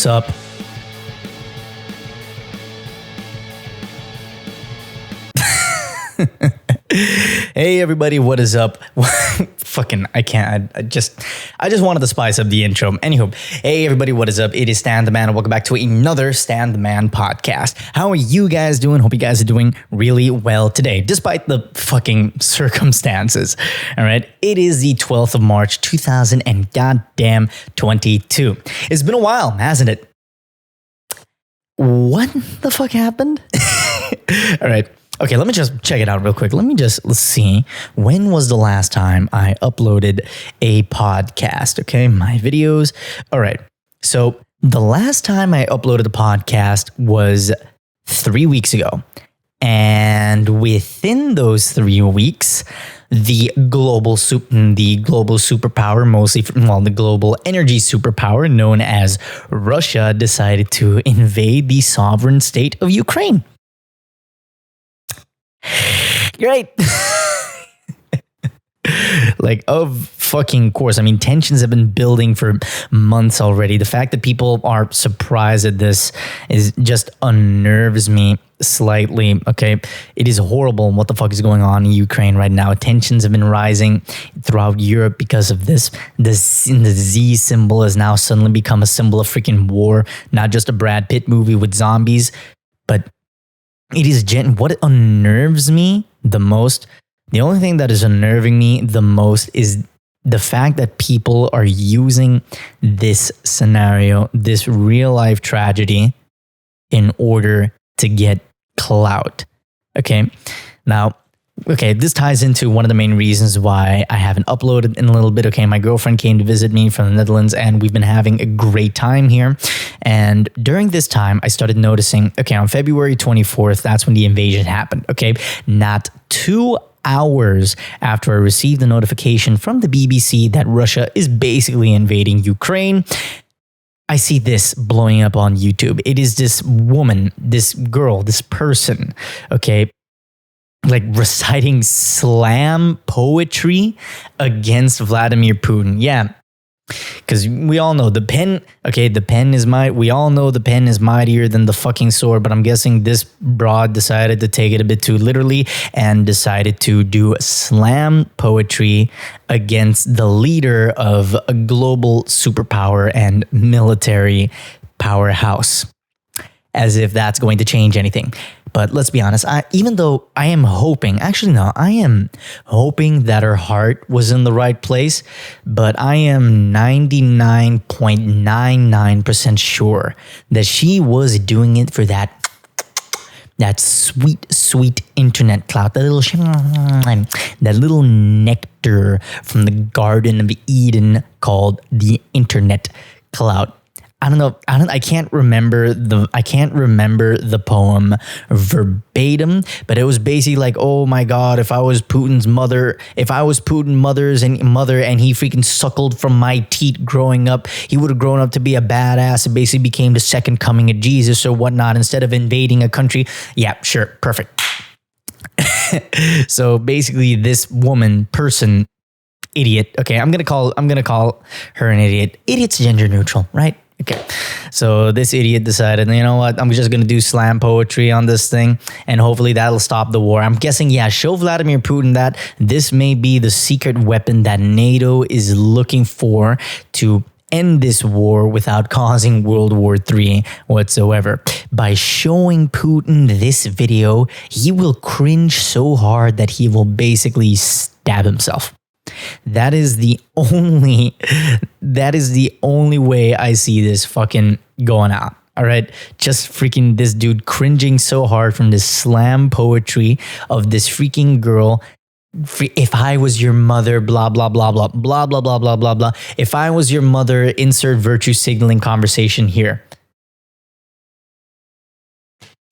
what's up? Hey everybody, what is up? I can't. I just wanted to spice up the intro. Anywho, hey everybody, what is up? It is Stan the Man, and welcome back to another Stan the Man podcast. How are you guys doing? Hope you guys are doing really well today, despite the fucking circumstances. All right, it is the 12th of March, 2022. It's been a while, hasn't it? What the fuck happened? All right. Okay, let me just check it out real quick. Let's see. When was the last time I uploaded a podcast? Okay, my videos. All right. So the last time I uploaded a podcast was 3 weeks ago. And within those 3 weeks, the global superpower, the global energy superpower known as Russia decided to invade the sovereign state of Ukraine. You're right. Like, of fucking course. I mean, tensions have been building for months already. The fact that people are surprised at this is just unnerves me slightly. Okay, it is horrible what the fuck is going on in Ukraine right now. Tensions have been rising throughout Europe because of this. The Z symbol has now suddenly become a symbol of freaking war, not just a Brad Pitt movie with zombies, but it is what unnerves me the most. The only thing that is unnerving me the most is the fact that people are using this scenario, this real life tragedy, in order to get clout. Okay. Now, this ties into one of the main reasons why I haven't uploaded in a little bit. Okay, my girlfriend came to visit me from the Netherlands, and we've been having a great time here. And during this time, I started noticing, on February 24th, that's when the invasion happened. Okay, not 2 hours after I received the notification from the BBC that Russia is basically invading Ukraine, I see this blowing up on YouTube. It is this woman, this girl, this person, like reciting slam poetry against Vladimir Putin. Yeah, because we all know the pen we all know the pen is mightier than the fucking sword, but I'm guessing this broad decided to take it a bit too literally and decided to do slam poetry against the leader of a global superpower and military powerhouse, as if that's going to change anything. But let's be honest, I am hoping that her heart was in the right place, but I am 99.99% sure that she was doing it for that sweet, sweet internet clout, that little nectar from the Garden of Eden called the internet clout. I don't know. I can't remember the poem verbatim, but it was basically like, oh my God, if I was Putin's mother and he freaking suckled from my teat growing up, he would have grown up to be a badass and basically became the second coming of Jesus or whatnot instead of invading a country. Yeah, sure. Perfect. So basically this person, idiot. Okay. I'm going to call her an idiot. Idiot's gender neutral, right? Okay, so this idiot decided, you know what, I'm just going to do slam poetry on this thing, and hopefully that'll stop the war. I'm guessing, show Vladimir Putin that this may be the secret weapon that NATO is looking for to end this war without causing World War III whatsoever. By showing Putin this video, he will cringe so hard that he will basically stab himself. That is the only way I see this fucking going out. All right. Just freaking this dude cringing so hard from this slam poetry of this freaking girl. If I was your mother, blah, blah, blah, blah, blah, blah, blah, blah, blah, blah. If I was your mother, insert virtue signaling conversation here.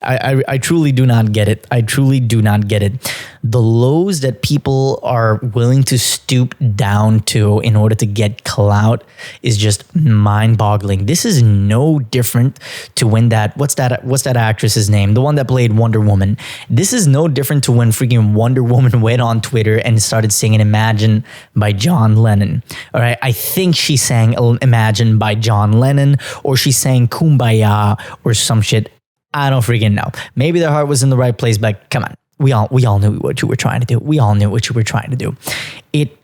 I truly do not get it. I truly do not get it. The lows that people are willing to stoop down to in order to get clout is just mind-boggling. This is no different to when what's that actress's name? The one that played Wonder Woman. This is no different to when freaking Wonder Woman went on Twitter and started singing Imagine by John Lennon. All right, I think she sang Imagine by John Lennon, or she sang Kumbaya or some shit. I don't freaking know. Maybe their heart was in the right place, but come on. We all knew what you were trying to do. We all knew what you were trying to do. It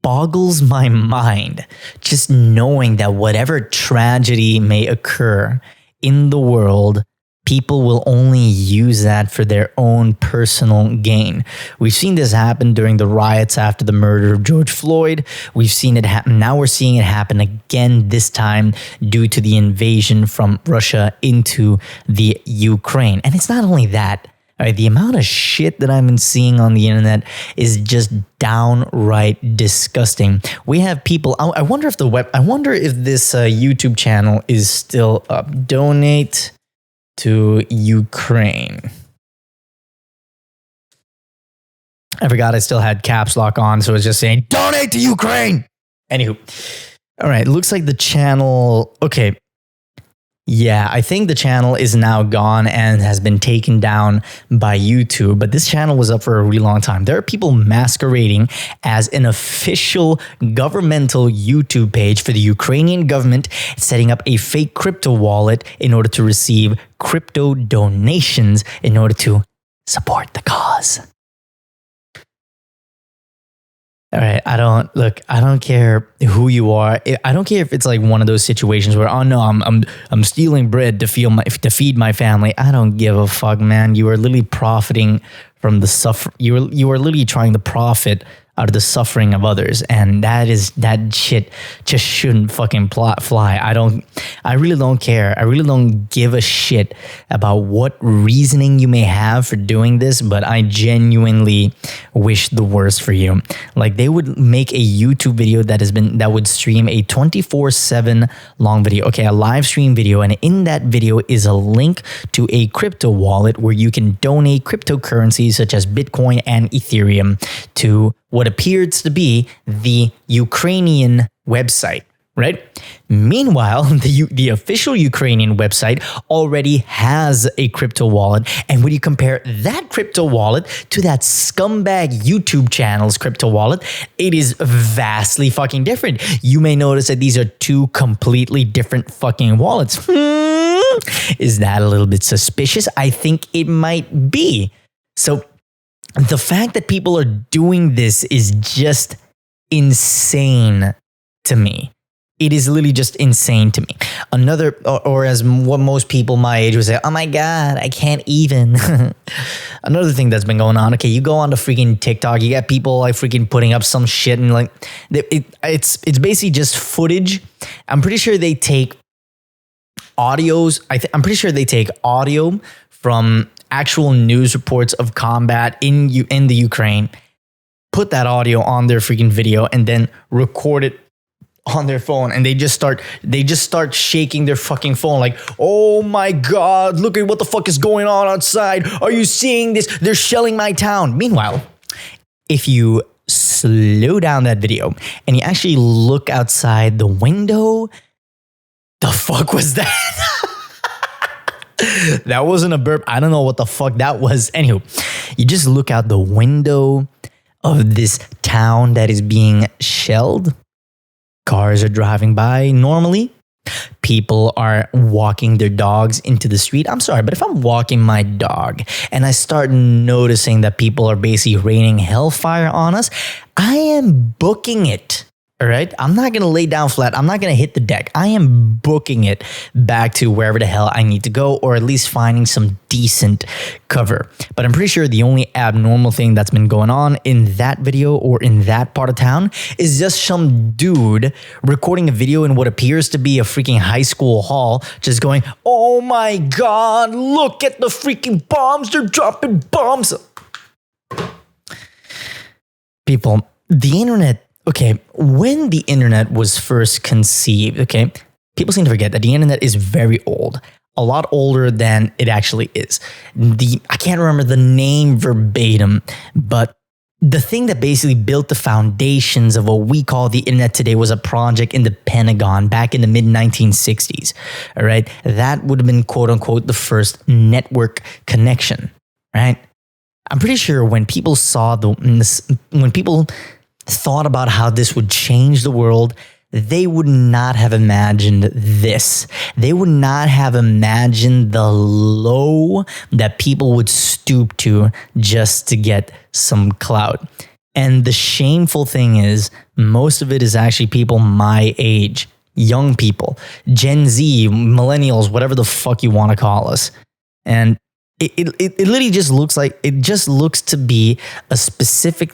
boggles my mind just knowing that whatever tragedy may occur in the world, people will only use that for their own personal gain. We've seen this happen during the riots after the murder of George Floyd. We've seen it happen. Now we're seeing it happen again, this time due to the invasion from Russia into the Ukraine. And it's not only that. All right, the amount of shit that I've been seeing on the internet is just downright disgusting. We have people. I wonder if this YouTube channel is still up. Donate to Ukraine. I forgot I still had caps lock on, so it's just saying donate to Ukraine. Anywho, all right, looks like the channel. Okay, yeah, I think the channel is now gone and has been taken down by YouTube, but this channel was up for a really long time. There are people masquerading as an official governmental YouTube page for the Ukrainian government, setting up a fake crypto wallet in order to receive crypto donations in order to support the cause. All right, I don't care who you are. I don't care if it's like one of those situations where, oh no, I'm stealing bread to feed my family. I don't give a fuck, man. You are literally profiting from the suffer. You are literally trying to profit out of the suffering of others, and that shit just shouldn't fucking fly. I really don't care. I really don't give a shit about what reasoning you may have for doing this, but I genuinely wish the worst for you. Like, they would make a YouTube video that would stream a 24/7 long video. Okay, a live stream video, and in that video is a link to a crypto wallet where you can donate cryptocurrencies such as Bitcoin and Ethereum to what appears to be the Ukrainian website, right? Meanwhile, the official Ukrainian website already has a crypto wallet. And when you compare that crypto wallet to that scumbag YouTube channel's crypto wallet, it is vastly fucking different. You may notice that these are two completely different fucking wallets. Is that a little bit suspicious? I think it might be. So the fact that people are doing this is just insane to me. It is literally just insane to me. Another, or as what most people my age would say, oh my God, I can't even. Another thing that's been going on, okay, you go on to freaking TikTok, you got people like freaking putting up some shit and like, it's basically just footage. I'm pretty sure they take audios. I'm pretty sure they take audio from actual news reports of combat in the Ukraine, put that audio on their freaking video, and then record it on their phone, and they just start shaking their fucking phone like, oh my God, look at what the fuck is going on outside. Are you seeing this? They're shelling my town. Meanwhile, if you slow down that video and you actually look outside the window, the fuck was that? That wasn't a burp. I don't know what the fuck that was. Anywho, you just look out the window of this town that is being shelled. Cars are driving by normally. People are walking their dogs into the street. I'm sorry, but if I'm walking my dog and I start noticing that people are basically raining hellfire on us, I am booking it. All right, I'm not going to lay down flat. I'm not going to hit the deck. I am booking it back to wherever the hell I need to go, or at least finding some decent cover. But I'm pretty sure the only abnormal thing that's been going on in that video or in that part of town is just some dude recording a video in what appears to be a freaking high school hall, just going, oh my God, look at the freaking bombs. They're dropping bombs. People, the internet. Okay, when the internet was first conceived, okay, people seem to forget that the internet is very old. a lot older than it actually is. I can't remember the name verbatim, but the thing that basically built the foundations of what we call the internet today was a project in the Pentagon back in the mid 1960s. All right. That would have been quote unquote the first network connection. Right. I'm pretty sure when people when people thought about how this would change the world, they would not have imagined this. They would not have imagined the low that people would stoop to just to get some clout. And the shameful thing is, most of it is actually people my age, young people, Gen Z, millennials, whatever the fuck you want to call us. And it literally just looks to be a specific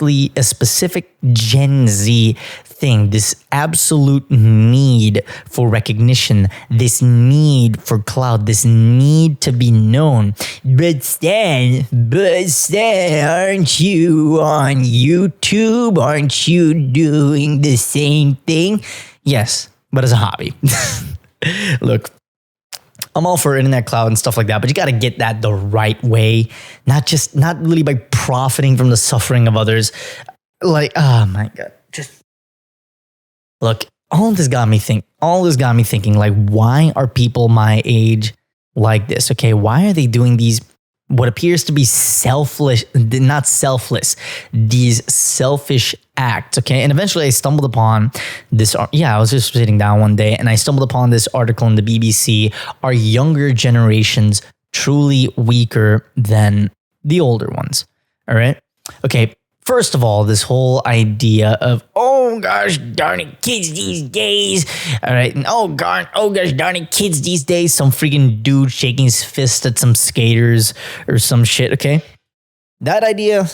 Gen Z thing, this absolute need for recognition, this need for clout, this need to be known. But Stan, aren't you on YouTube? Aren't you doing the same thing? Yes, but as a hobby. Look, I'm all for internet cloud and stuff like that, but you got to get that the right way, not really by profiting from the suffering of others. Like, oh my God, look, all this got me thinking, like, why are people my age like this? Okay, why are they doing these, what appears to be not selfless, these selfish acts? Okay, and eventually I stumbled upon this. I was just sitting down one day and I stumbled upon this article in the BBC. Are younger generations truly weaker than the older ones? All right. Okay. First of all, this whole idea of, oh gosh darn it, kids these days, all right, and oh gosh darn it, kids these days, some freaking dude shaking his fist at some skaters or some shit, okay? That idea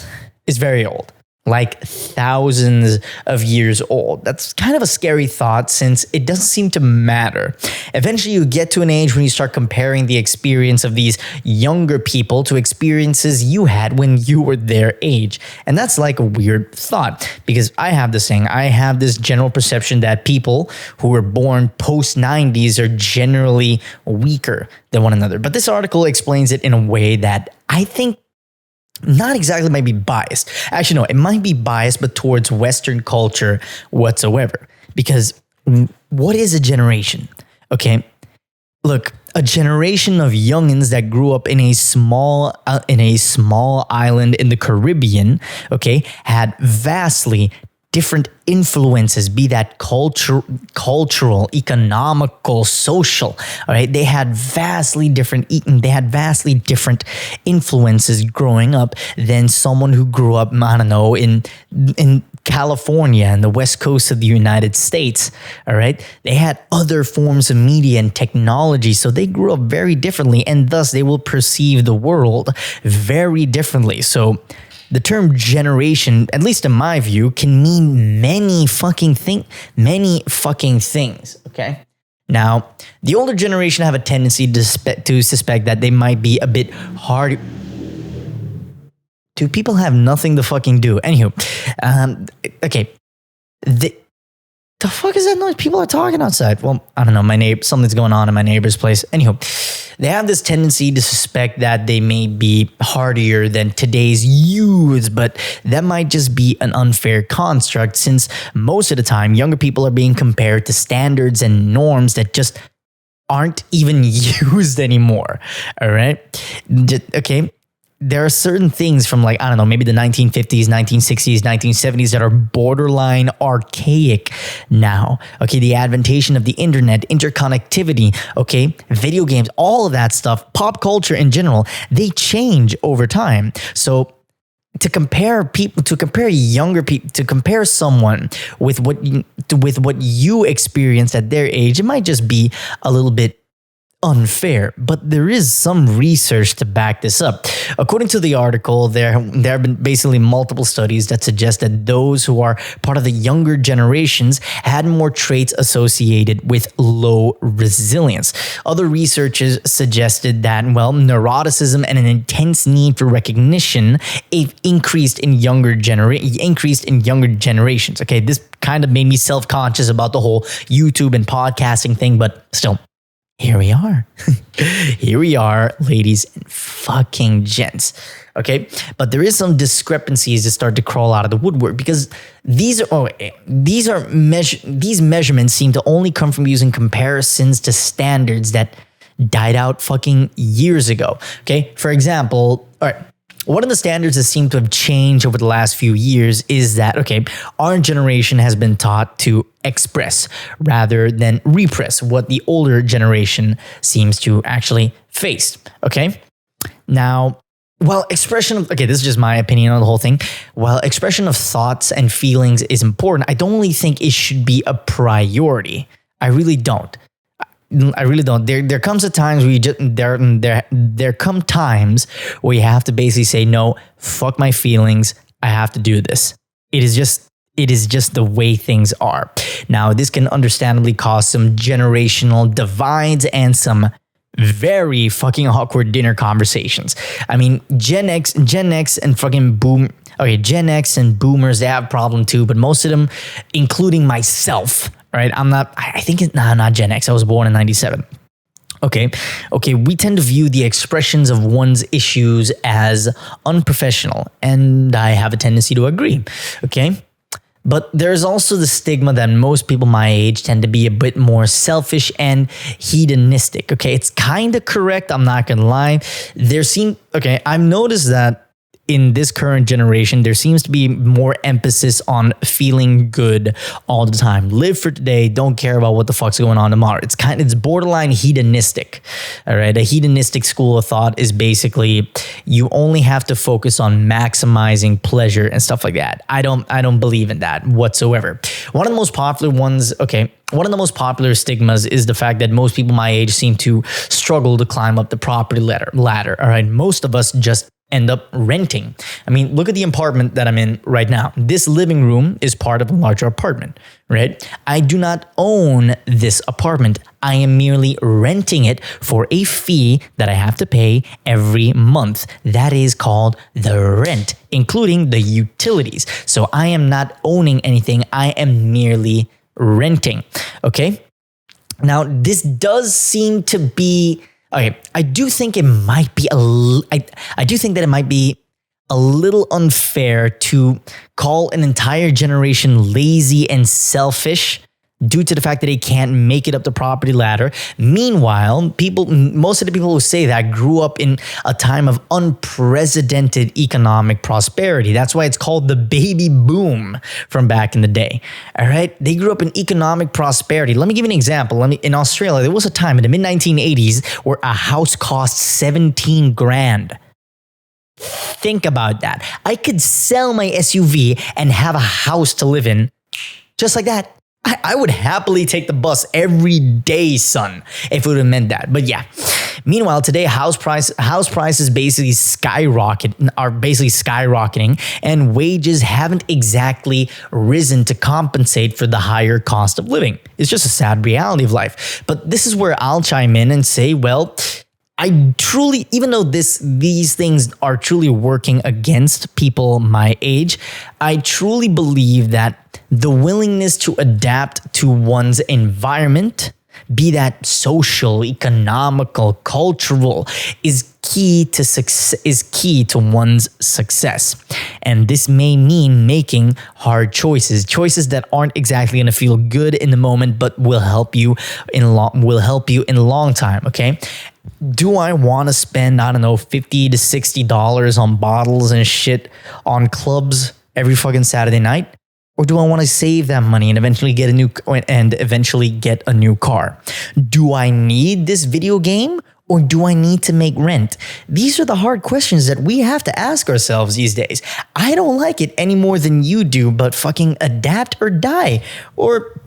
is very old, like thousands of years old. That's kind of a scary thought since it doesn't seem to matter. Eventually you get to an age when you start comparing the experience of these younger people to experiences you had when you were their age. And that's like a weird thought because I have this general perception that people who were born post 90s are generally weaker than one another. But this article explains it in a way that I think not exactly might be biased. Actually, no, it might be biased, but towards Western culture whatsoever. Because what is a generation? Okay, look, a generation of youngins that grew up in a small island in the Caribbean, okay, had vastly different influences, be that cultural, economical, social. All right, they had vastly different influences growing up than someone who grew up, I don't know, in California and the west coast of the United States. All right, they had other forms of media and technology, so they grew up very differently, and thus they will perceive the world very differently. So the term generation, at least in my view, can mean many fucking things, okay? Now, the older generation have a tendency to suspect that they might be a bit hard. Do people have nothing to fucking do? Anywho, okay. The fuck is that noise? People are talking outside. Well, I don't know. Something's going on in my neighbor's place. Anywho, they have this tendency to suspect that they may be hardier than today's youths, but that might just be an unfair construct since most of the time, younger people are being compared to standards and norms that just aren't even used anymore. All right? Okay? There are certain things from like, I don't know, maybe the 1950s, 1960s, 1970s that are borderline archaic now. Okay, the adventation of the internet, interconnectivity, okay, video games, all of that stuff, pop culture in general, they change over time. So to compare younger people, to compare someone with what you experienced at their age, it might just be a little bit unfair, but there is some research to back this up. According to the article, there have been basically multiple studies that suggest that those who are part of the younger generations had more traits associated with low resilience. Other researchers suggested that, well, neuroticism and an intense need for recognition increased in younger generations. Okay, this kind of made me self-conscious about the whole YouTube and podcasting thing, but still, here we are. Here we are, ladies and fucking gents. Okay, but there is some discrepancies that start to crawl out of the woodwork because these measurements seem to only come from using comparisons to standards that died out fucking years ago. Okay, for example, all right. One of the standards that seem to have changed over the last few years is that, okay, our generation has been taught to express rather than repress what the older generation seems to actually face, okay? Now, while expression of, okay, this is just my opinion on the whole thing. While expression of thoughts and feelings is important, I don't really think it should be a priority. I really don't. There comes a times where there come times where you have to basically say, no, fuck my feelings. I have to do this. It is just the way things are. Now, this can understandably cause some generational divides and some very fucking awkward dinner conversations. I mean, Gen X and fucking boom. Okay, Gen X and boomers, they have a problem too, but most of them, including myself, right? I think it's not Gen X. I was born in 97. Okay, we tend to view the expressions of one's issues as unprofessional, and I have a tendency to agree. Okay, but there's also the stigma that most people my age tend to be a bit more selfish and hedonistic. Okay, it's kind of correct. I'm not gonna lie. I've noticed that in this current generation, there seems to be more emphasis on feeling good all the time. Live for today, don't care about what the fuck's going on tomorrow. It's borderline hedonistic. All right. A hedonistic school of thought is basically you only have to focus on maximizing pleasure and stuff like that. I don't believe in that whatsoever. One of the most popular stigmas is the fact that most people my age seem to struggle to climb up the property ladder. All right. Most of us just end up renting. I mean, look at the apartment that I'm in right now. This living room is part of a larger apartment, right? I do not own this apartment. I am merely renting it for a fee that I have to pay every month. That is called the rent, including the utilities. So I am not owning anything. I am merely renting, okay? Now, this does seem to be okay. I do think it might be I do think that it might be a little unfair to call an entire generation lazy and selfish due to the fact that they can't make it up the property ladder. Meanwhile, most of the people who say that grew up in a time of unprecedented economic prosperity. That's why it's called the baby boom from back in the day. All right. They grew up in economic prosperity. Let me give you an example. In Australia, there was a time in the mid 1980s where a house cost 17 grand. Think about that. I could sell my SUV and have a house to live in just like that. I would happily take the bus every day, son, if it would have meant that. But yeah. Meanwhile, today house prices are basically skyrocketing, and wages haven't exactly risen to compensate for the higher cost of living. It's just a sad reality of life. But this is where I'll chime in and say, well, I truly, even though these things are truly working against people my age, I truly believe that the willingness to adapt to one's environment, be that social, economical, cultural, is key to one's success. And this may mean making hard choices that aren't exactly going to feel good in the moment, but will help you in a long time. Okay. Do I want to spend, I don't know, $50 to $60 on bottles and shit on clubs every fucking Saturday night? Or do I want to save that money and eventually get a new car? Do I need this video game, or do I need to make rent? These are the hard questions that we have to ask ourselves these days. I don't like it any more than you do, but fucking adapt or die. Or,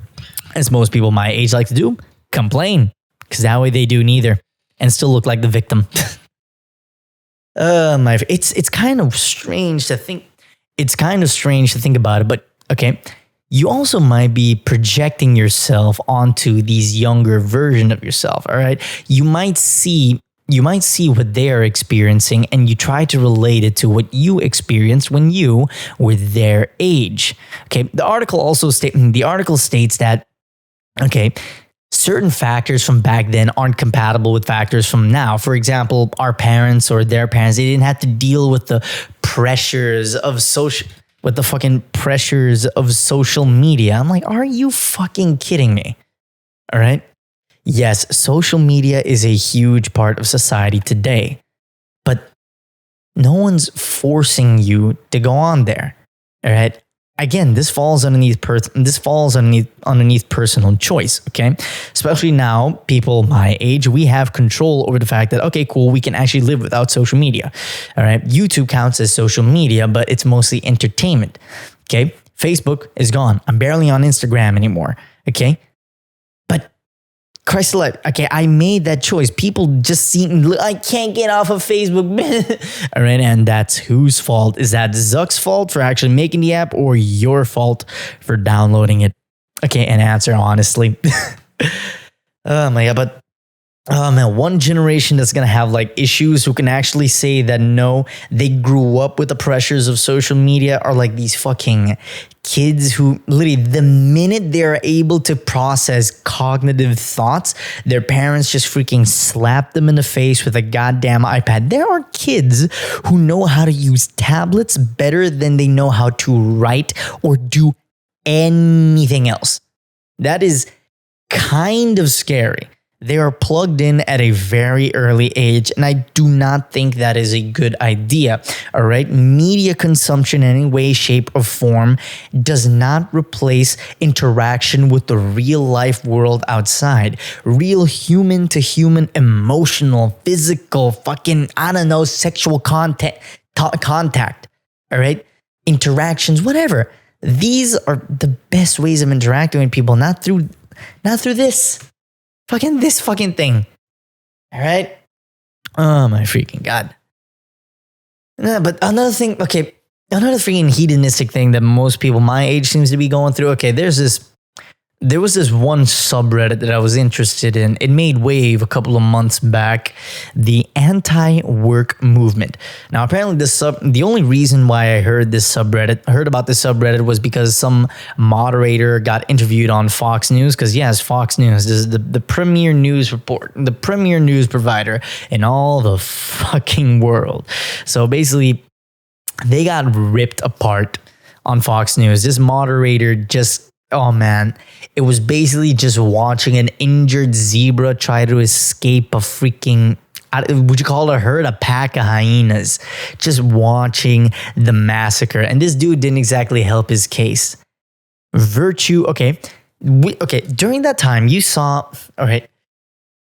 as most people my age like to do, complain. Because that way they do neither and still look like the victim. It's kind of strange to think. It's kind of strange to think about it, but okay, you also might be projecting yourself onto these younger version of yourself, all right? You might see what they are experiencing, and you try to relate it to what you experienced when you were their age. Okay, the article states that, okay, certain factors from back then aren't compatible with factors from now. For example, our parents or their parents, they didn't have to deal with the pressures of social media. I'm like, are you fucking kidding me? All right. Yes, social media is a huge part of society today, but no one's forcing you to go on there. All right. Again, this falls underneath personal choice, okay? Especially now, people my age, we have control over the fact that, okay, cool, we can actually live without social media, all right? YouTube counts as social media, but it's mostly entertainment, okay? Facebook is gone. I'm barely on Instagram anymore, okay? But Christ alive, okay, I made that choice. People just seem, I can't get off of Facebook. All right, and that's whose fault? Is that Zuck's fault for actually making the app or your fault for downloading it? Okay, an answer, honestly. Oh my God, but oh man, one generation that's going to have like issues who can actually say that no, they grew up with the pressures of social media are like these fucking kids who literally the minute they're able to process cognitive thoughts, their parents just freaking slap them in the face with a goddamn iPad. There are kids who know how to use tablets better than they know how to write or do anything else. That is kind of scary. They are plugged in at a very early age, and I do not think that is a good idea, all right? Media consumption in any way, shape, or form does not replace interaction with the real-life world outside. Real human-to-human, emotional, physical, fucking, I don't know, sexual contact, all right? Interactions, whatever. These are the best ways of interacting with people, not through this. This fucking thing. All right? Oh my freaking God. No, but another thing, okay, another freaking hedonistic thing that most people my age seems to be going through. Okay, there was this one subreddit that I was interested in. It made wave a couple of months back, the anti-work movement. Now, apparently the only reason why I heard about this subreddit was because some moderator got interviewed on Fox News, because yes, Fox News is the premier news provider in all the fucking world. So basically, they got ripped apart on Fox News. This moderator just, oh man, it was basically just watching an injured zebra try to escape a freaking, would you call it a herd? A pack of hyenas. Just watching the massacre. And this dude didn't exactly help his case. Virtue, okay. During that time, you saw, all right,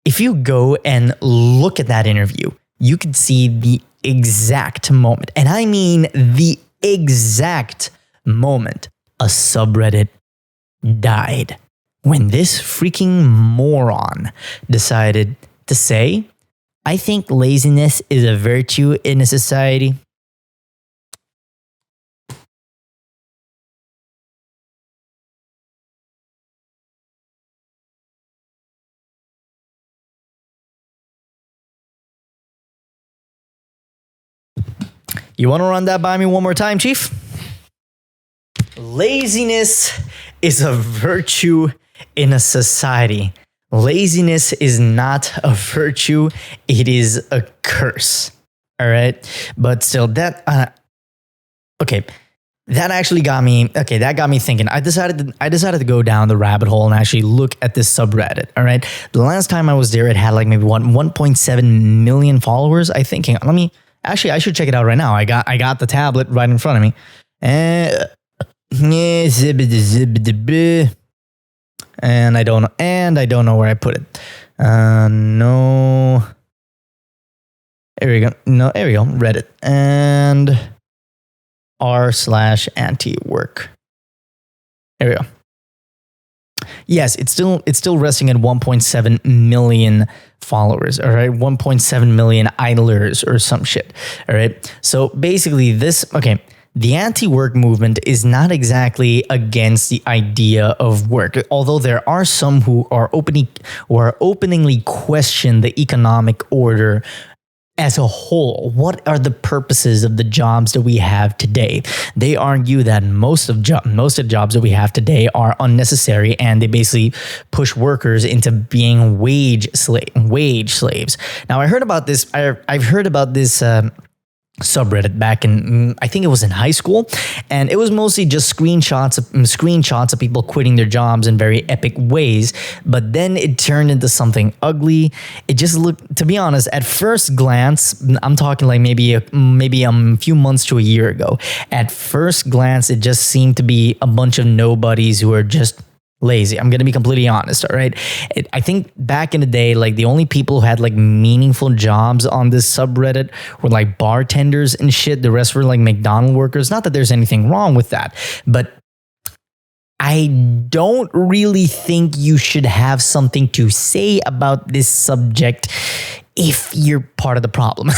if you go and look at that interview, you could see the exact moment. And I mean the exact moment a subreddit died when this freaking moron decided to say, I think laziness is a virtue in a society. You want to run that by me one more time, Chief? Laziness is a virtue in a society. Laziness is not a virtue. It is a curse. All right. But still, that actually got me. Okay, that got me thinking. I decided to go down the rabbit hole and actually look at this subreddit. All right. The last time I was there, it had like maybe 1.7 million followers. I think. I should check it out right now. I got the tablet right in front of me. And I don't know where I put it. No. There we go. No, there we go. Reddit and r/anti-work. There we go. Yes, it's still resting at 1.7 million followers. All right, 1.7 million idlers or some shit. All right. So basically, the anti-work movement is not exactly against the idea of work, although there are some who are openly question the economic order as a whole, what are the purposes of the jobs that we have today? They argue that most of the jobs that we have today are unnecessary, and they basically push workers into being wage slaves. Now, I heard about this. I've heard about this. Subreddit back in, I think it was in high school, and it was mostly just screenshots of people quitting their jobs in very epic ways. But then it turned into something ugly. It just looked, to be honest, at first glance, I'm talking like maybe a few months to a year ago. At first glance, it just seemed to be a bunch of nobodies who are just lazy. I'm going to be completely honest. All right. I think back in the day, like the only people who had like meaningful jobs on this subreddit were like bartenders and shit. The rest were like McDonald's workers. Not that there's anything wrong with that, but I don't really think you should have something to say about this subject if you're part of the problem.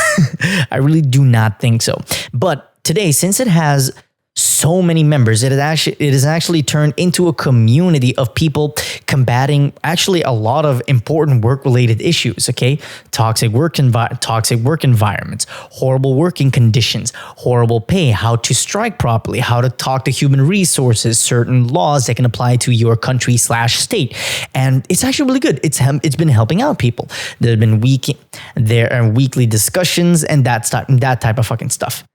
I really do not think so. But today, since it has so many members, it has actually turned into a community of people combating actually a lot of important work-related issues. Okay, toxic work environments, horrible working conditions, horrible pay, how to strike properly, how to talk to human resources, certain laws that can apply to your country/state, and it's actually really good. It's been helping out people. There are weekly discussions and that type of fucking stuff.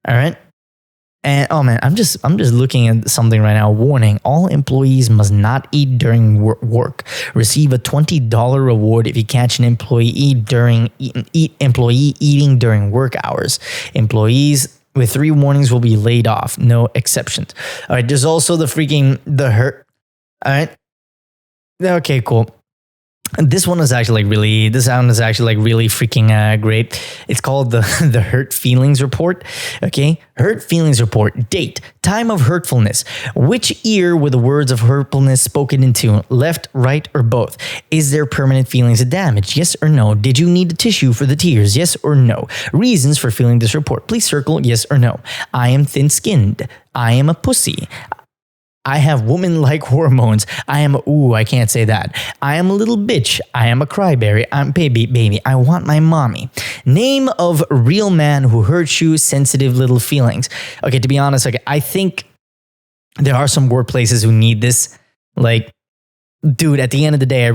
All right. And oh man, I'm just looking at something right now. Warning: all employees must not eat during work. Receive a $20 reward if you catch an employee eating during work hours. Employees with 3 warnings will be laid off. No exceptions. All right. There's also the hurt. All right. Okay. Cool. This one is actually really freaking great. It's called the Hurt Feelings Report. Okay, Hurt Feelings Report. Date, time of hurtfulness. Which ear were the words of hurtfulness spoken into? Left, right, or both? Is there permanent feelings of damage? Yes or no? Did you need a tissue for the tears? Yes or no? Reasons for feeling this report. Please circle yes or no. I am thin-skinned. I am a pussy. I have woman-like hormones. I can't say that. I am a little bitch. I am a cryberry. I'm baby. I want my mommy. Name of real man who hurts you, sensitive little feelings. Okay, to be honest, I think there are some workplaces who need this. Like, dude, at the end of the day,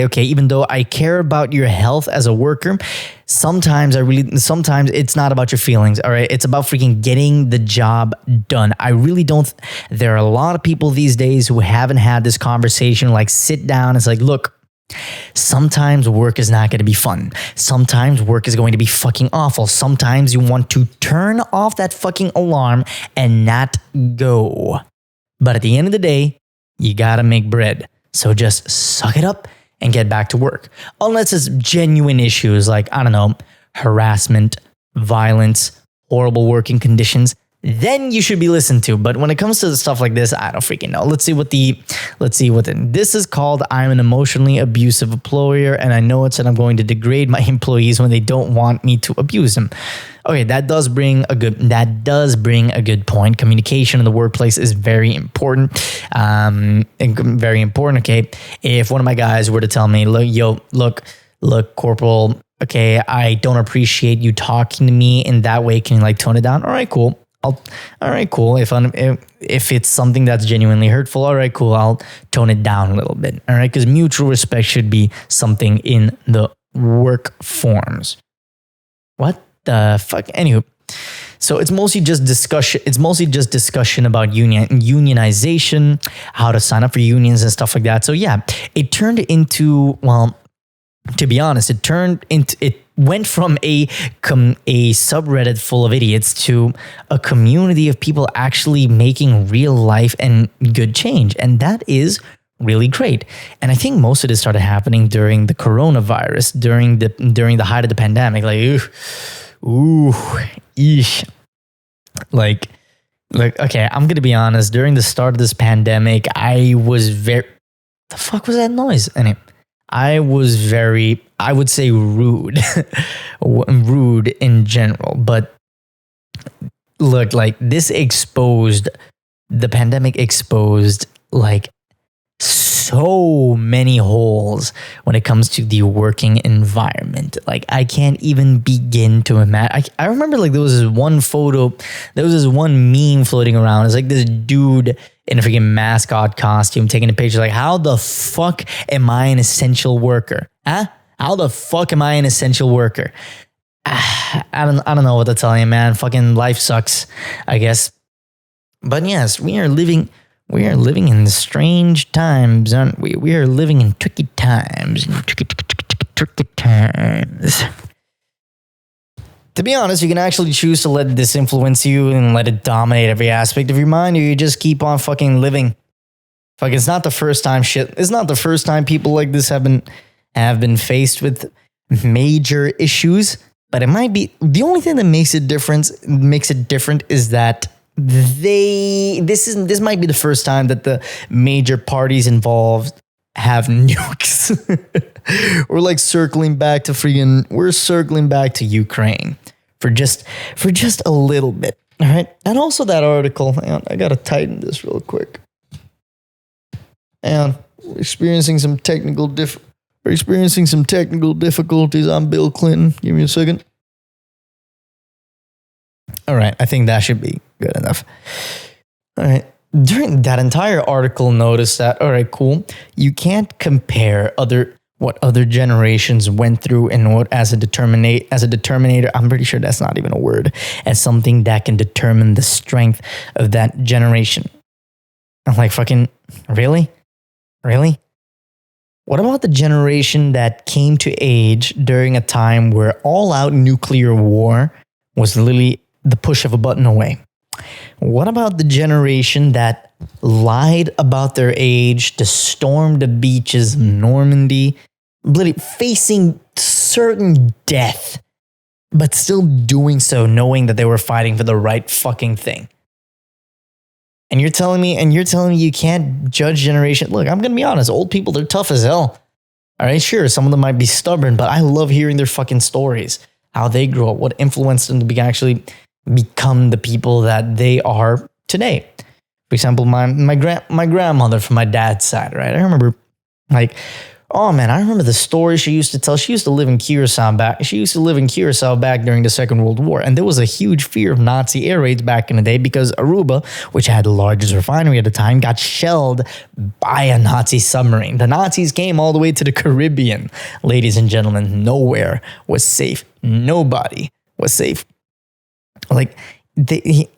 okay, even though I care about your health as a worker, sometimes it's not about your feelings, all right? It's about freaking getting the job done. I really don't. There are a lot of people these days who haven't had this conversation, like sit down. It's like, look, sometimes work is not going to be fun. Sometimes work is going to be fucking awful. Sometimes you want to turn off that fucking alarm and not go. But at the end of the day, you gotta make bread. So just suck it up and get back to work. Unless it's genuine issues like, I don't know, harassment, violence, horrible working conditions, then you should be listened to. But when it comes to stuff like this, I don't freaking know. Let's see what this is called. I'm an emotionally abusive employer, and I know it's that I'm going to degrade my employees when they don't want me to abuse them. Okay, that does bring a good point. Communication in the workplace is very important. Very important. Okay, if one of my guys were to tell me, look, corporal, okay, I don't appreciate you talking to me in that way. Can you like tone it down? All right, cool. All right, cool. If it's something that's genuinely hurtful, all right, cool. I'll tone it down a little bit. All right, because mutual respect should be something in the work forms. What the fuck? Anywho, so it's mostly just discussion. It's mostly just discussion about unionization, how to sign up for unions and stuff like that. So yeah, it turned into, well, to be honest, it went from a subreddit full of idiots to a community of people actually making real life and good change. And that is really great. And I think most of this started happening during the coronavirus, during the height of the pandemic. Like, eesh. Like, okay, I'm going to be honest. During the start of this pandemic, I was the fuck was that noise? Anyway, I was very, I would say rude, rude in general. But look, like the pandemic exposed like so many holes when it comes to the working environment. Like, I can't even begin to imagine. I remember, like, there was this one photo, there was this one meme floating around. It's like this dude in a freaking mascot costume taking a picture. Like, how the fuck am I an essential worker? Huh? How the fuck am I an essential worker? I don't know what to tell you, man. Fucking life sucks, I guess. But yes, we are living in strange times, aren't we? We are living in tricky times. Tricky times. To be honest, you can actually choose to let this influence you and let it dominate every aspect of your mind, or you just keep on fucking living. Fuck, it's not the first time It's not the first time people like this have been faced with major issues, but it might be the only thing that makes it different is that this might be the first time that the major parties involved have nukes. We're circling back to Ukraine for just a little bit. All right. And also that article, hang on, I gotta tighten this real quick. And we're experiencing some technical difficulties. I'm Bill Clinton. Give me a second. All right, I think that should be good enough. All right. During that entire article, notice that, all right, cool. You can't compare what other generations went through and what as a determinator, I'm pretty sure that's not even a word, as something that can determine the strength of that generation. I'm like, fucking, really? Really? What about the generation that came to age during a time where all-out nuclear war was literally the push of a button away? What about the generation that lied about their age to storm the beaches of Normandy, facing certain death, but still doing so knowing that they were fighting for the right fucking thing? And you're telling me you can't judge generation? Look, I'm going to be honest. Old people, they're tough as hell. All right, sure, some of them might be stubborn, but I love hearing their fucking stories, how they grew up, what influenced them to actually become the people that they are today. For example, my grandmother from my dad's side, right? I remember, I remember the story she used to tell. She used to live in Curacao back during the Second World War, and there was a huge fear of Nazi air raids back in the day because Aruba, which had the largest refinery at the time, got shelled by a Nazi submarine. The Nazis came all the way to the Caribbean. Ladies and gentlemen, nowhere was safe. Nobody was safe.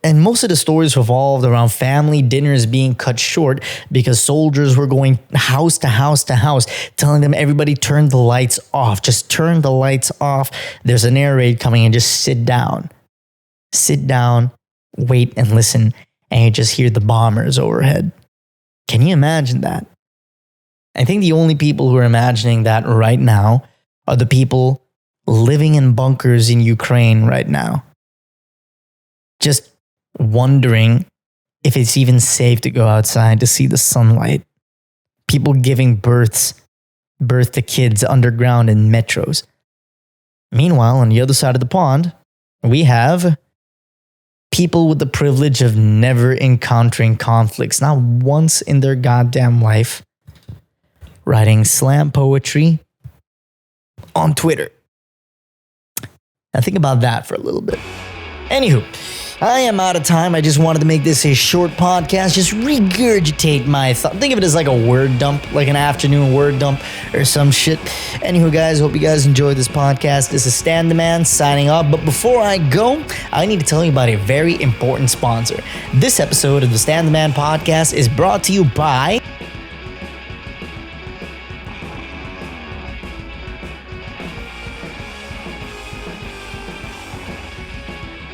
And most of the stories revolved around family dinners being cut short because soldiers were going house to house to house, telling them everybody turn the lights off. Just turn the lights off. There's an air raid coming and just sit down. Sit down, wait and listen, and you just hear the bombers overhead. Can you imagine that? I think the only people who are imagining that right now are the people living in bunkers in Ukraine right now. Just wondering if it's even safe to go outside to see the sunlight. People giving birth to kids underground in metros. Meanwhile, on the other side of the pond, we have people with the privilege of never encountering conflicts, not once in their goddamn life, writing slam poetry on Twitter. Now think about that for a little bit. Anywho, I am out of time. I just wanted to make this a short podcast. Just regurgitate my thought. Think of it as like a word dump, like an afternoon word dump or some shit. Anywho, guys, hope you guys enjoyed this podcast. This is Stan the Man signing off. But before I go, I need to tell you about a very important sponsor. This episode of the Stan the Man podcast is brought to you by